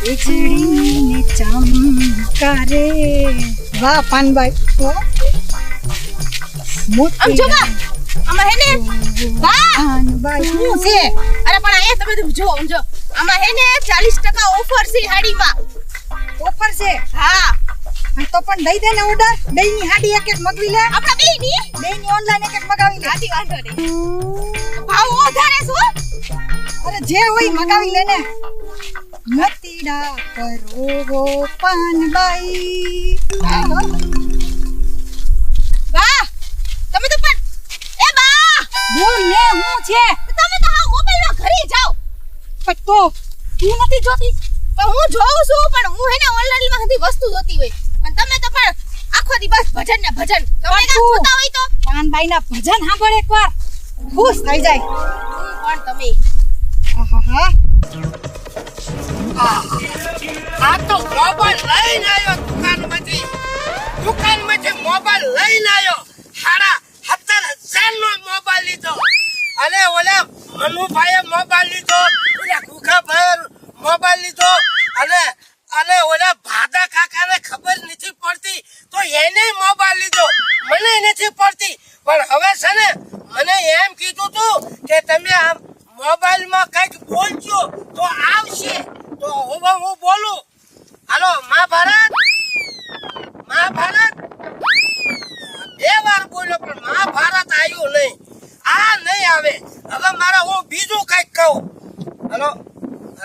વીજળીને ચમકારે વાહ પાનભાઈ તો આમ જો બા આમાં હે ને બા પાનભાઈ શું છે? અરે પણ અહીંયા તમે જો સમજો આમાં હે ને 40% ઓફર છે હાડીમાં. ઓફર છે? હા તો પણ દઈ દે ને ઓર્ડર. બેયની હાડી એક એક મગવી લે. આપણા બેયની ઓનલાઈન એક એક મગાવી લે. હાથી વાંધો નહીં. ભાવ વધારે શું? અરે જે હોય મગાવી લે ને. નતીડા કરો પાનબાઈ. બા તમે તો પણ એ બા બોલ ને હું છે? તમે તો આ મોબાઈલમાં ઘરે જાઓ. પણ તો તું નથી જોતી? પણ હું જોઉં છું પણ હું હે ને ઓનલાઈનમાં બધી વસ્તુ જોતી હોય અને તમે તો પણ આખો દિવસ ભજન ને ભજન. તમે કામ જોતા હોય તો પાનબાઈના ભજન સાંભળ એકવાર ખુશ થઈ જાય. કોણ તમે? આહાહા આ તો મોબાઈલ લઈને આવ્યો દુકાનમાંથી મોબાઈલ લઈને આવ્યો. 17,000 નો મોબાઈલ લીધો. અને ઓલા મનુભાઈએ મોબાઈલ લીધો, ઓલા ગુખાભાઈએ મોબાઈલ લીધો અને ઓલા ભાદા કાકાને ખબર નથી પડતી તો એને મોબાઈલ લીધો. મને નથી પડતી પણ હવે છે ને મને એમ કીધું તું કે તમે આમ મોબાઈલમાં કંઈક બોલજો તો આવશે તો હવે હું બોલું. હાલો મહાભારત બે વાર બોલ્યો પણ મહાભારત આવ્યું નહીં. આ નહીં આવે. હવે મારે હું બીજું કંઈક કહું. હાલો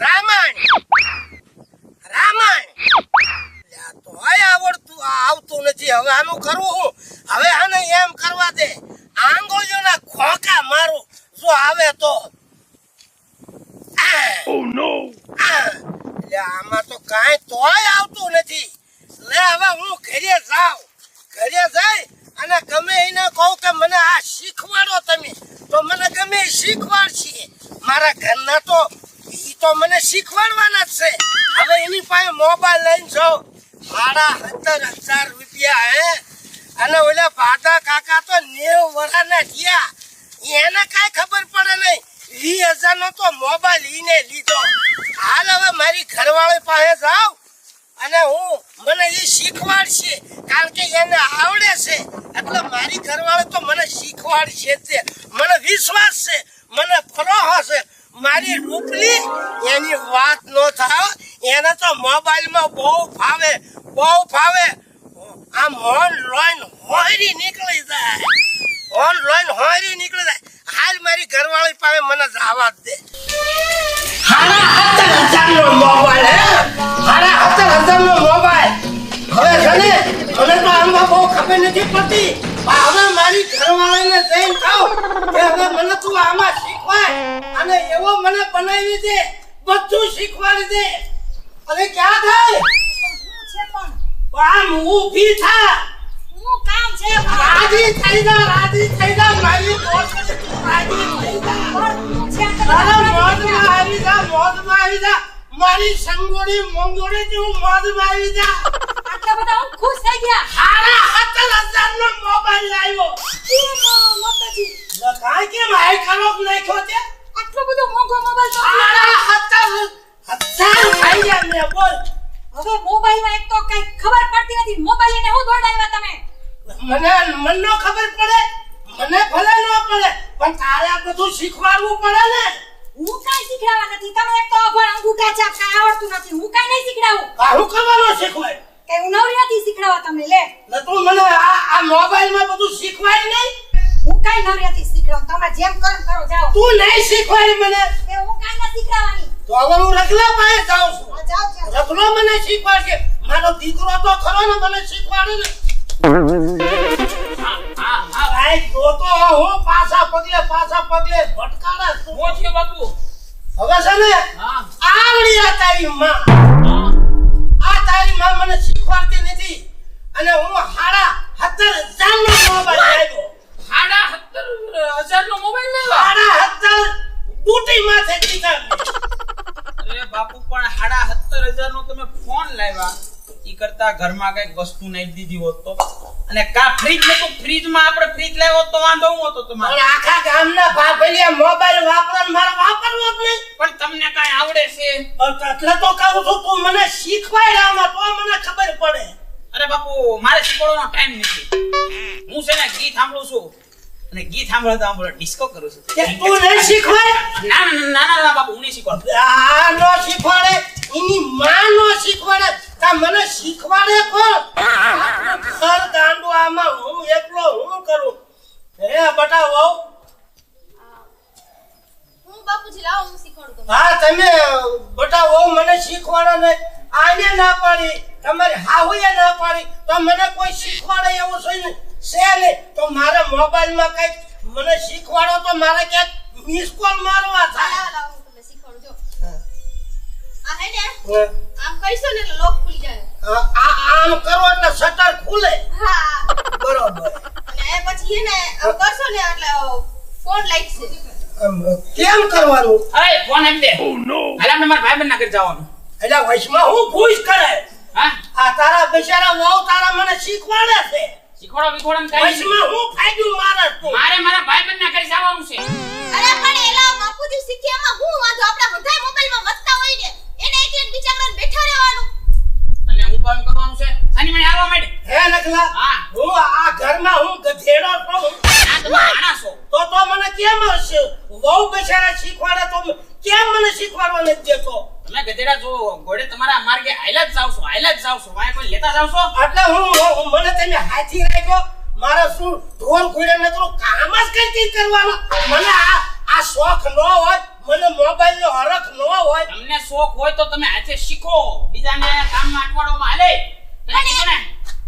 રામાયણ તોય આવતું નથી. હવે આનું કરવું હું? હવે આને એમ કરવા દે આંગળીઓના ખોખા મારું જો આવે તો. આમાં તો કાંઈ તોય આવતું નથી. લે હવે હું ઘરે જાઉં. ઘરે જઈ અને ગમે એને કહું કે મને આ શીખવાડો તમે તો મને ગમે એ શીખવાડશે. મારા ઘરના તો ઈ તો મને શીખવાડવાના જ છે. હવે એની પાસે મોબાઈલ લઈને જાઉં. 17,000 રૂપિયા હે. અને ઓલા ભાદા કાકા તો 90 વર્ષના થયા. એને કાંઈ ખબર પડે નહીં. 20,000 નો તો મોબાઈલ ઈને લીધો. હાલ હવે મારી ઘરવાળી પાસે જાઉં અને મને એ શીખવાડશે કારણ કે એને આવડે છે એટલે મારી ઘરવાળી તો મને શીખવાડશે જ. મને વિશ્વાસ છે, મને ફરોહ છે. મારી રૂપલી એની વાત ન થાય. એને તો મોબાઈલમાં બહુ ફાવે. આમ ઓનલાઈન હોયરી નીકળી જાય. હાલ મારી ઘરવાળી પાસે મને જવા જ દે. 17,000 નો મોબાઈલ હે. 17,000 નો મોબાઈલ. હવે છે ને મને તો આમાં બહુ ખબર નથી પડતી. હવે મારી ઘરવાળીને જઈને કહું કે હવે મને તું આમાં શીખવાય અને એવો મને બનાવી દે, બધું શીખવાડી દે. અરે ક્યાં થાય? શું છે પણ? આમ ઊભી થા. શું કામ છે? રાજી થઈ જા મારી દોસ્ત રાજી થઈ જા. મોજમાં આવી જા. મારી સંગોડી મંગોડી જેવું મોજમાં આવી જા. આટલા બધા હું ખુશ થઈ ગયા. 17,000 નો મોબાઈલ લાવ્યો. માતાજી કાંઈ કેમ હાઈ ખરોક નાખ્યો છે? આટલો બધો મોંઘો મોબાઈલ તો 17,000 ખાઈ ગયા મેં. બોલ હવે મોબાઈલમાં એક તો કઈ ખબર પડતી નથી. મોબાઈલ એને હું દોડાવ્યા તમે? મને નો ખબર પડે. મને ભલે ન પડે પણ તારે આ બધું શીખવાડવું પડે ને. હું કાઈ શીખડાવા નથી. તમે એક તો અભણ અંગૂઠા છાપ કાઈ આવડતું નથી. હું કાઈ નહીં શીખડાવું. કાહું કરવાનું શીખવાય? કે હું નવરી નથી શીખડાવા તમને. લે તું મને આ મોબાઈલમાં બધું શીખવાય નહીં. હું કાઈ નવરી નથી શીખડાવું. તમે જેમ કરો જાઓ. તું નહીં શીખવાય મને. કે હું કાઈ ન શીખડાવાની. તો હવે હું રગલા પાસે જાઉં છું. જાઓ. રગલો મને શીખવાડશે. મારો દીકરો તો ખરો ને મને શીખવાડે ને. ભાઈ તો હું પાછા પગલે ભટકાડા છું. મોચે બાપુ હવે છે ને આવડી આ તારી માં મને શીખવાડતી નથી અને હું 17,000 નો મોબાઈલ લાવ્યો. 17,000 નો મોબાઈલ લેવા? 17,000 બુટી માથે દીધા. અરે બાપુ પણ 17,000 નો તમે ફોન લાવ્યા ઈ કરતા ઘરમાં કઈક વસ્તુ નાખી દીધી હોત તો અને કા ફ્રીજ ને તો ફ્રીજમાં આપણે ફ્રીજ લાવ્યો હોત તો વાંધો હું હતો તમારે પણ આખા ગામના ભાભલિયા મોબાઈલ વાપરન મારે વાપરવો જ નહીં. પણ તમને કાંઈ આવડે છે એટલે તો કહું છું તું મને શીખવાડ આમાં તો મને ખબર પડે. અરે બાપુ મારે શીખવાડવાનો ટાઈમ નથી. હું છે ને ગીત સાંભળું છું અને ગીત સાંભળતા ડિસ્કો કરું છું. કે તું નહીં શીખવાડ? ના ના ના ના ના બાપુ હું નહીં શીખવાડું. આ નો શીખવાડે એની માં નો શીખવાડે તા મને શીખવાડે કોણ? ઘર ગાંડો આમાં હું એકલો હું કરું? હે બટા વહુ હું બાપુજી લાવો હું શીખવાડું તમને. હા તમે બટા વહુ મને શીખવાડો ને આને ના પાડી તમારી હાહુએ ના પાડી તો મને કોઈ શીખવાડે એવું છે ને તો મારે મોબાઈલમાં કઈક મને શીખવાડો તો મારે ક્યાંક મિસ કોલ મારવા થાય. લાવો હું તમને શીખવાડું જો. આ હે ને આમ કહીશો ને એટલે લોક ખુલી જાય. આમ કરો એટલે શટર ખુલે. હા બરોબર. અને એ પછી હે ને આમ કરશો ને એટલે ફોન લાગશે. કેમ કરવાનું? અરે ફોન એમ દે હાલ આપણે મારા ભાઈબંધ ના ઘરે જવાનું. એટલે વૈશમાં હું ખુશ કરે હા આ તારા બિચારા વહુ તારા મને શીખવાડે છે. શીખવાડો વિખવાડો કાઈ વૈશમાં હું ફાયદો મારે તું? મારે મારા ભાઈબંધ ના ઘરે જવાનું છે. અરે પણ એલા બાપુજી શીખ્યામાં હું વાંધો આપડા બધાય મોબાઈલમાં મસ્તા હોય ને એને એકલે બિચારાને બેઠા રહેવાનું. તને હું કામ કરવાનું છે સાની મને આવવા માંડે. હે નકલા હા હું આ ઘરમાં હું ગધેડો છું. આ તમે આણા છો તો મને કેમ હશે વહુ બિચારા શીખવાડે તો કેમ મને શીખવાડવા નથી દેતો? તમે ગધેડા જો ઘોડે તમારા માર્ગે હાઈલા જ જાવ છો વાય કોઈ લેતા જાવ છો. એટલે હું મને તમે હાથી રાખ્યો મારે શું ઢોર ઘોડે ને તો કામ જ કઈ કરવાનો? મને આ શોખ ન હોય મને મોબાઈલ નો હરખ ન હોય. તમને શોખ હોય તો તમે હાથે શીખો બીજાને કામમાં અટવાડોમાં હાલે. તને કીધું ને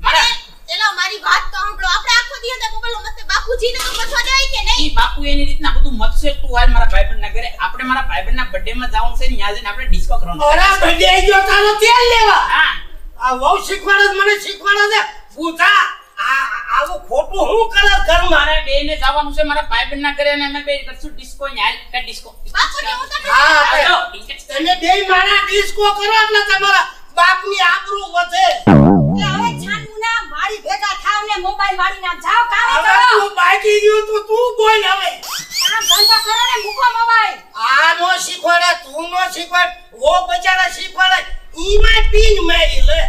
મારા એલા મારી વાત તો સાંભળો આપણે આખો દિવસ મોબાઈલમાં મસ્ત બાપુજીને તો મથવા દેવાય કે નહીં? ઈ બાપુ એની રીતના બધું મતશે તું હાલ મારા ભાઈબંધ ના ઘરે. આપણે મારા ભાઈબંધ ના બર્થડે માં જવાનું છે ને ત્યાં જઈને આપણે ડિસ્કો કરવાનો. અરે બડે ગયો તારો તેલ લેવા. હા આ વહુ શીખવાડે મને શીખવાડે છે બુધા આવું ખોટું હું કરે ઘરમાં? મારે બે ને જવાનું છે મારા ભાઈબંધ ના ઘરે અને અમે બે કરશું ડિસ્કો ને હાલ કે ડિસ્કો. બાપુજી હું તમને હા હાલો, તમે બે મારા ડિસ્કો કરો એટલે તમારા બાપની આબરૂ વધે. એટલે હવે છાનમુના મારી ભેગા થાવ ને મોબાઈલ વાળી ના જાવ કામે હવે કરો. તું બાકી ગયો તો તું બોલ હવે. કામ ધંધો કરો ને મૂકો મોબાઈલ. આ નો શીખવાડે તું નો શીખવાડ વો બચારા શીખવાડે ઈમાં પીન મારી લે.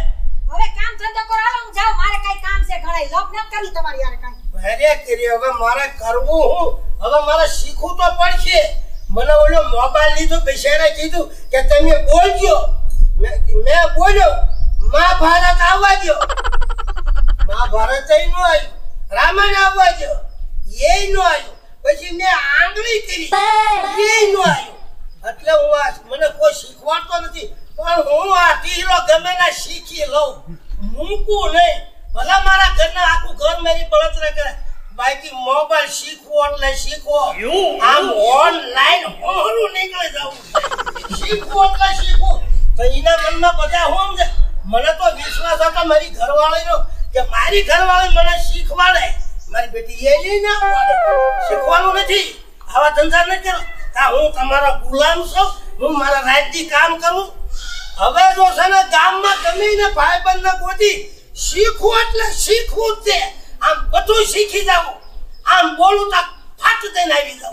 હવે કામ ધંધો કરો હાલો હું જાઉં મારે કઈ કામ છે ઘણાય લોક ન કરી તમારી યાર કઈ. અરે કરી હવે મારે કરવું હું હવે મારે શીખવું તો પડશે. મને ઓલો મોબાઈલ લીધો બિચારા કીધું કે તમે બોલજો મેં બોલ્યો મહાભારત આવવા દો. મહાભારત ય નો આવ્યું રામાયણ આવવા દો એ નો આવ્યું પછી મેં આંગળી કરી એ નો આવ્યું. એટલે હું આ મને કોઈ શીખવાડતો નથી પણ હું આ ટીલો ગમે ના શીખી લઉં મૂકું નહીં. ભલા મારા ઘરના આખું ઘર મારી બળતરા કરે બાકી મોબાઈલ શીખવો એટલે શીખવો આમ ઓનલાઈન હોરું નીકળી જવું શીખવું એટલે શીખવું. તો એના મનમાં બધા હું સમજે મને તો વિશ્વાસ હતો મારી ઘરવાળીનો કે મારી ઘરવાળી મને શીખવાડે. મારી બેટી એ નહીં ના પાડે શીખવાનું નથી આવા ધંધા ન કરો. હા હું તમારો ગુલામ છું હું મારા રાજ્ય કામ કરું. હવે જો છે ને ગામમાં ગમે ને ભાઈબંધ ને ગોતી શીખવું એટલે શીખવું જ છે. આમ બધું શીખી જાવ આમ બોલું તો ફાટ દઈને આવી જાવ.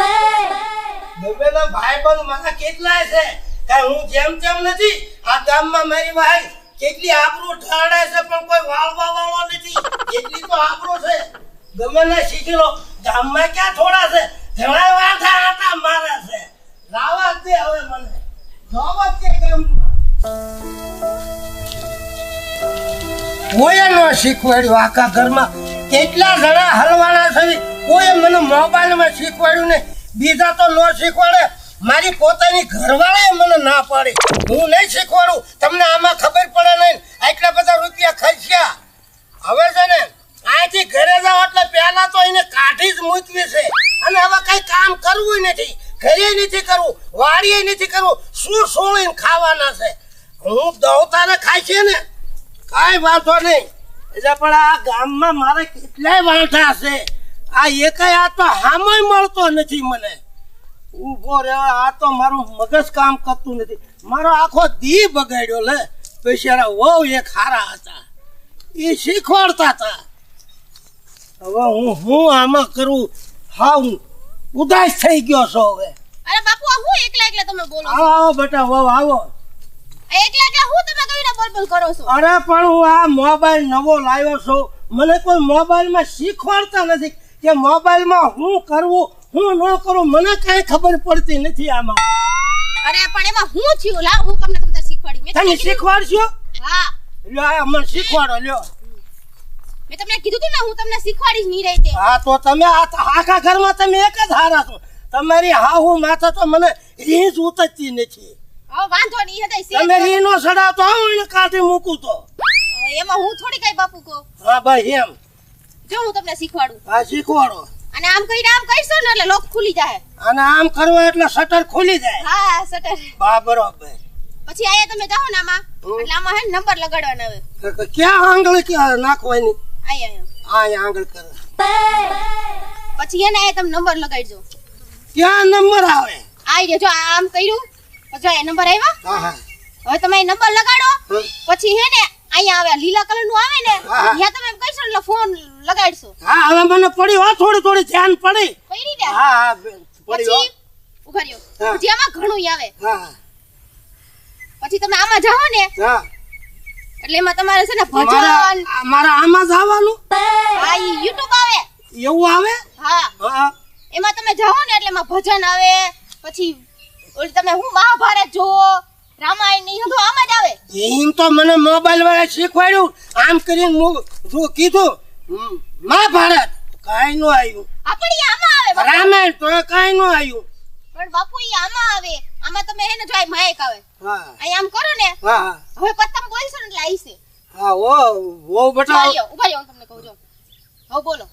ગમેના ભાઈબંધ મારા કેટલાય છે કે હું જેમ તેમ નથી. આ ગામમાં મારી ભાઈ કેટલી આબરૂ ઠાડાય છે પણ કોઈ વાળવા વાળો નથી. એટલી તો આબરૂ છે ગમે ના શીખી લો. ગામમાં ક્યાં થોડા છે ઘણા વાઠા આટા મારે છે. લાવા દે હવે મને જોવા દે ગામમાં. કોઈ નો શીખવાડ્યું આખા ઘરમાં કેટલા જણા હલવાના છે કોઈ મને મોબાઈલમાં શીખવાડ્યું ને બીજા તો નો શીખવાડે. મારી પોતાની ઘરવાળાએ મને ના પાડી હું નહીં શીખવાડું. તમને આમાં ખબર પડે નહીં આટલા બધા રૂપિયા ખર્ચ્યા. હવે છે ને અહીંથી ઘરે જાવ એટલે પહેલા તો એને કાઢી જ મૂકવી છે અને હવે કઈ કામ કરવું નથી ઘરે નથી કરવું વાડીએ નથી કરવું શું સોળીને ખાવાના છે. હું દવતાને ખાય છે ને કાંઈ વાંધો નહીં એટલે પણ આ ગામમાં મારે કેટલાય વાંધા છે. આ એકાય આ તો હામય મળતો નથી મને. ઊભો રહેવા આ તો મારું મગજ કામ કરતું નથી. મારો આખો દી બગાડ્યો લે બિચારા વહુ એક હારા હતા એ શીખવાડતા હતા. હવે હું આમાં કરું હા હું ઉદાસ થઈ ગયો છો હવે. અરે બાપુ આ હું એકલા એકલા તમે બોલો છો? આવો બેટા વહુ આવો. એકલા એકલા હું તમે કઈને બોલ કરો છો? અરે પણ હું આ મોબાઈલ નવો લાવ્યો છું. મને કોઈ મોબાઈલમાં શીખવાડતા નથી કે મોબાઈલમાં હું કરવું હું ન કરું. મને કઈ ખબર પડતી નથી આમાં. અરે પણ એમાં હું થયું લાવ હું તમને શીખવાડી. મેં તમે તમને કીધું- શીખવાડશો? હા લ્યો આ મને શીખવાડો લ્યો. મેં તમને કીધું તું ને હું તમને શીખવાડીશ નહીં રહી તે. હા તો તમે આખા ઘરમાં તમે એક જ હારા છો. તમારી હાહુ માથે તો મને રીંછ ઉતરતી નથી. હવે વાંધો નહીં હૃદય છે. તમે રીનો સડાવતો આવો એને કાઢી મૂકું તો. એમાં હું થોડી કઈ બાપુ કહું. હા ભાઈ એમ. જો હું તમને શીખવાડું હા શીખવાડો. અને આમ કહીશો ને એટલે લોક ખુલી જાય. અને આમ કરવા એટલે શટર ખુલી જાય. હા શટર. બા બરોબર. પછી આયા તમે જાઓ ને આમાં એટલે આમાં હે ને નંબર લગાડવાના આવે. ક્યાં આંગળી નાખવાની? આયા આ આંગળી કરે. પછી એને આયા તમે નંબર લગાડજો. ક્યાં નંબર આવે? આઈ જો આમ કર્યું પછી આ નંબર આવ્યો. હા હા હવે તમે એ નંબર લગાડો હમ. પછી હે ને અહીંયા આવે લીલા કલર નું આવે ને હા. ત્યાં તમે એમ કહીશો ને એટલે ફોન લગાડશો. હા હવે મને પડી હો થોડી ધ્યાન પડી. કઈ રીતે? હા હા પડી હો. પછી ઉભા રહ્યો. હા. પછી આમાં ઘણું આવે. હા પછી તમે આમાં જાઓ ને હા એટલે એમાં તમારે છે ને ભજન મારા આમાં જ આવવાનું હા ઈ YouTube આવે. એવું આવે? હા હા એમાં તમે જાઓ ને એટલે એમાં ભજન આવે. પછી ઓલી તમે હું મહાભારત જોવો રામાયણ ને બધું આમાં જ આવે. એમ તો મને મોબાઈલ વાળા શીખવાડ્યું. આમ કરીને જો કીધું મહાભારત કાંઈ નો આવ્યું. આપણી આમાં આવે બાપુ. રામાયણ તો કાંઈ નો આવ્યું. પણ બાપુ ઈ આમાં આવે. આમાં તમે હે ને જો આ માઈક આવે હા અહીં આમ કરો ને હા હા હવે પતંગ બોલશો ને એટલે આઈશે. હા ઓ બેટા ઉભા રહ્યો હું તમને કહું જો. હવે બોલો.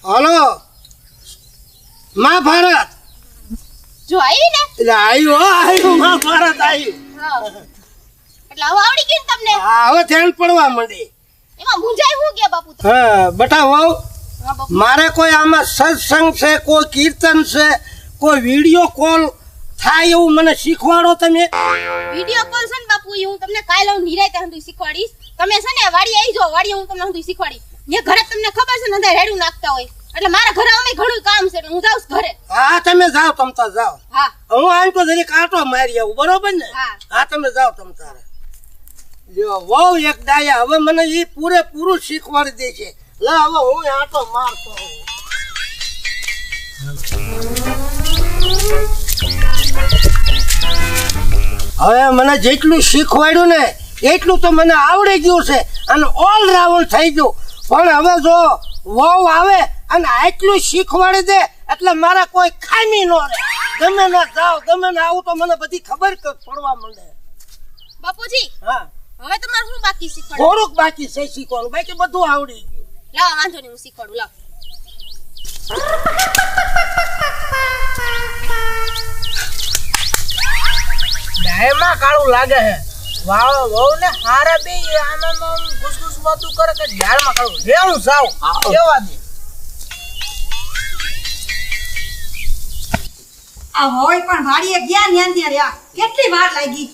હલો મહાભારત. જો આવી ને એટલે આવ્યું મહાભારત આવ્યું. હા એટલે હવે આવડી ગયું ને તમને. હા હવે ધ્યાન પડવા માંડી. એમાં મુંજાઈ હું ગયા બાપુ તમે? હા બેટા વહુ હા બાપુ. મારે કોઈ આમાં સત્સંગ છે કોઈ કીર્તન છે કોઈ વિડીયો કોલ થાય એવું મને શીખવાડો તમે. વિડિયો કોલ છે ને બાપુ ઈ હું તમને કાલે હું નિરાંતે હંધું શીખવાડીશ. તમે છે ને વાડી આવી જાઓ વાડી હું તમને હંધું શીખવાડીશ. ને ઘરે તમને ખબર છે ને અંદર રેડું નાખતા હોય એટલે મારા ઘરે અમે ઘણું કામ છે એટલે હું જાઉં છું ઘરે. હા તમે જાઓ તમતા જાઓ. હા હું આમ તો જરી કાંટો મારી આવું બરોબર ને. હા. હા તમે જાઓ તમતારે. લ્યો વહુ એક ડાયા હવે મને એ પૂરેપૂરું શીખવાડી દે છે. લે હવે હું આંટો મારતો હોઉં. હવે મને જેટલું શીખવાડ્યું ને એટલું તો મને આવડી ગયું છે અને ઓલ રાઉન્ડ થઈ ગયું. પણ હવે જો વહુ આવે અને આટલું શીખવાડી દે એટલે મારા કોઈ ખામી ન રહે. ગમે ના જાઓ ગમે ના આવું તો મને બધી ખબર પડવા માંડે. બાપુજી હા હવે તમારે શું બાકી શીખવાડવું? થોડુંક બાકી છે શીખવાનું બાકી બધું આવડી ગયું. લાવો વાંધો નહીં હું શીખવાડું લાવ. ડાયમાં કાળું લાગે છે. વાવ વહુ ને હારે બે આમાં ઘુસઘુસ વાતું કરે કે ડાળમાં કાળું રે હું જાઉં કેવા દે. આ હોય પણ વાડીએ ગયા ન્યા ત્યાં રહ્યા કેટલી વાર લાગી.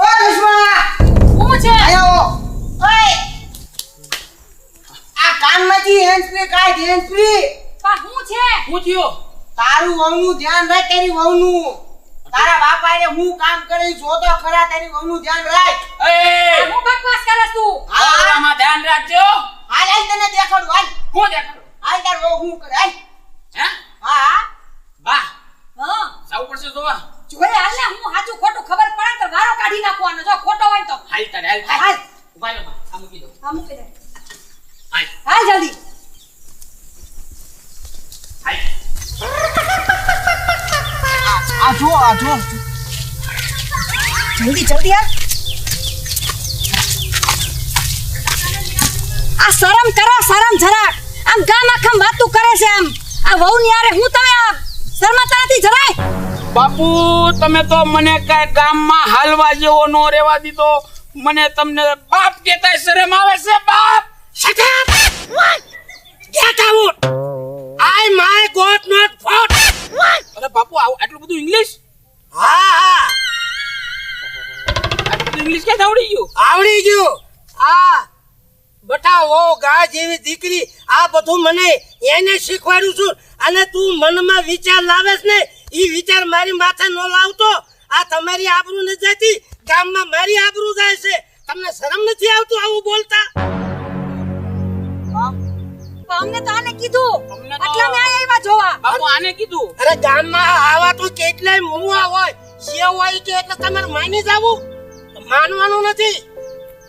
ઓ દુશ્મા હું છે આયો ઓય આ કાનમાંથી હેન્ડસ્પ્રે કાઢ હેન્ડસ્પ્રે. પણ હું છે હું થયો? તારું વહુનું ધ્યાન રાખ તારી વહુનું. તારા બાપાએ હું કામ કરી જોતો ખરા તારી વહુનું ધ્યાન રાખ. એ હું બકવાસ કરે તું. આમાં ધ્યાન રાખજો. હાલ હાલ તને દેખાડું હાલ. હું દેખાડો? હાલ તાર વહુ હું કરે હાલ. હે હા બા હા જાવું પડશે જોવા. જોડે હાલ ને હું સાચું ખોટું ખબર પડે તો વારો કાઢી નાખવાનો જો ખોટો હોય તો. હાલ તારે હાલ હાલ. ઉભા રહો બા આ મૂકી દો. હા મૂકી દે. હાલ હાલ જલ્દી. હાલ આ જો જલ્દી જલ્દી હાલ. આ શરમ કરો શરમ જરાક. આમ કામ આખમ વાતું કરે છે આમ. આ વહુ ની આરે હું તમે આ શરમાતા નથી જરાય. બાપુ તમે તો મને કઈ ગામમાં હાલવા જેવો નો રહેવા દીધો. મને તમને બાપ કહેતા શરમ આવે છે બાપ. Shut up! What? Get out! I my God not fought! અરે બાપુ આટલું બધું ઇંગ્લિશ? હા હા ઇંગ્લિશ ક્યાં આવડી ગયું? આવડી ગયું. આ બટા ઓ ગા જેવી દીકરી આ બધું મને એને શીખવાડ્યું છું. અને તું મનમાં વિચાર લાવેસ ને ઈ વિચાર મારી માથે ન લાવતો. આ તમારી આબરૂ નથી જતી, ગામમાં મારી આબરૂ જાય છે. તમને શરમ નથી આવતું આવું બોલતા? પણ અમને તો આને કીધું અમને તો- એટલે અમે આયા આવ્યા જોવા. બાપુ આને કીધું. અરે ગામમાં આવા તો કેટલાય મુવા હોય, સેવ હોય કે એટલે તમારે માની જાવું? માનવાનું નથી.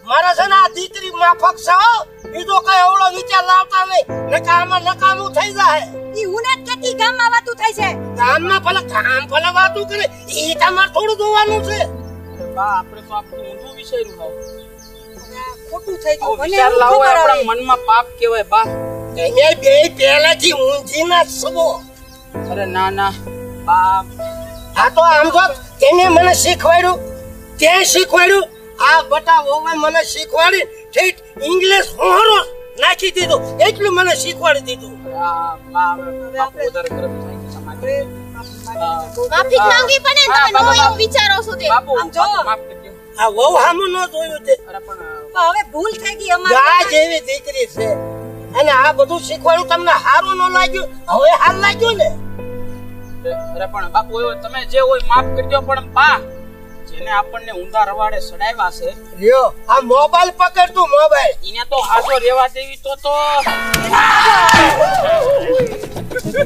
મારા છે ને આ દીકરી માફક છે હો. બીજો કઈ એવડો વિચાર લાવતા નહીં, નકામાં નકામું થઈ જાય. ઈ હું ને જ કહેતી ગામમાં વાતું થાય છે. ગામમાં ભલે વાતું કરે, એ તમારે થોડું જોવાનું છે. બા આપણે તો આપણું ઊંધું વિચાર્યું હોય. હવે આ ખોટું થઈ આવો ગયું. મને વિચાર એવું લાવો એ ખબર આપણા આવે. મનમાં પાપ કહેવાય બા. તમે બે પહેલાથી ઊંધીના જ છો. અરે ના ના બા, આ તો આમ તો તેને મને શીખવાડ્યું, તે શીખવાડ્યું. આ બટા વોવે મને શીખવાડી ઠીક ઇંગ્લિશ હોરો નાખી દીધું, એટલું મને શીખવાડી દીધું. આ બા હવે બાપુ વધારે ગરમ થઈ ગયું સમાજ. માફી જ માંગવી પડે ને, હા, તમે નો બાપુ, એવું વિચારો છો તે. બાપુ આમ જો. માફ કરજો. આ વહુ હામું ન જોયું તે. અરે પણ પણ હવે ભૂલ થઈ ગઈ ગા અમારી. જેવી દીકરી છે અને આ બધું શીખવાડ્યું તમને સારું ન લાગ્યું? હવે હાલ લાગ્યું ને? અરે પણ બાપુ હવે તમે જે હોય માફ કરજો, પણ બા જેને આપણને ઊંધા રવાડે સડાવ્યા છે લ્યો આ મોબાઈલ પકડ તું, મોબાઈલ. એને તો હાજો રેવા દેવી તો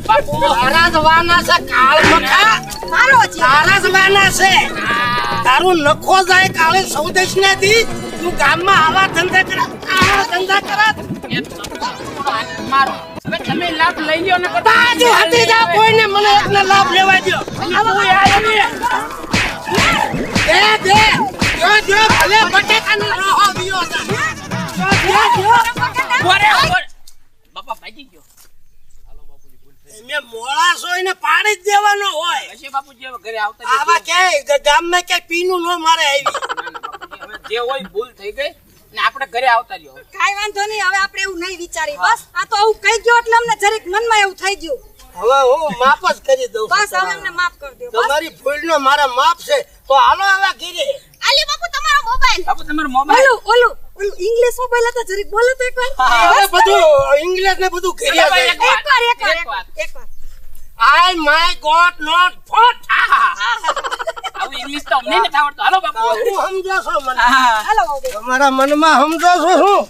બાપુ તારા જ વાના છે કાળ મખા, મારો છે. તારા જ વાના છે. તારું નખો જાય કાળે સૌદેશ ને દી. તું ગામમાં આવા ધંધા કરા, આવા ધંધા કરા. મારો હવે તમે લાભ લઈ લ્યો ને બાજુ હટી જા, કોઈને મને એકને લાભ લેવા દ્યો. દે જો ભલે બટેકાનો રોહો વિયો બાપા ભાગી ગયો. મેં મોળા સોઈને પાડી જ દેવાનો હોય. હશે બાપુજી હવે ઘરે આવતા આવા ક્યાંય ગામમાં ક્યાંય પીનું ન મારે આવી. હવે જે હોય ભૂલ થઈ ગઈ ને આપણે ઘરે આવતા રહ્યો. કાઈ વાંધો નહીં, હવે આપણે એવું નહીં વિચારી. બસ આ તો આવું કહી ગયો એટલે અમને જરીક મનમાં એવું થઈ ગયું. હવે હું માફ જ કરી દઉં છું બસ હવે તમારે. અમને માફ કરી દો. બસ તમારી ભૂલનો મારા માફ છે તો હાલો હવે ઘીરે. આલ્યો બાપુ તમારો મોબાઈલ. બાપુ તમારો મોબાઈલ ઓલું ઇંગ્લિશ મોબાઈલ હતો, જરીક બોલો તો એકવાર. હવે બધું ઇંગ્લિશ ને બધું ઘીરે અરે ભાઈ, જાય. એકવાર. આઈ માય ગોડ નોટ ફોટ. આવું ઇંગ્લિશ તો અમને નથી આવડતું. હાલો બાપુ હું સમજો છો મને? હા હાલો હવે. તમારા મનમાં સમજો છો શું?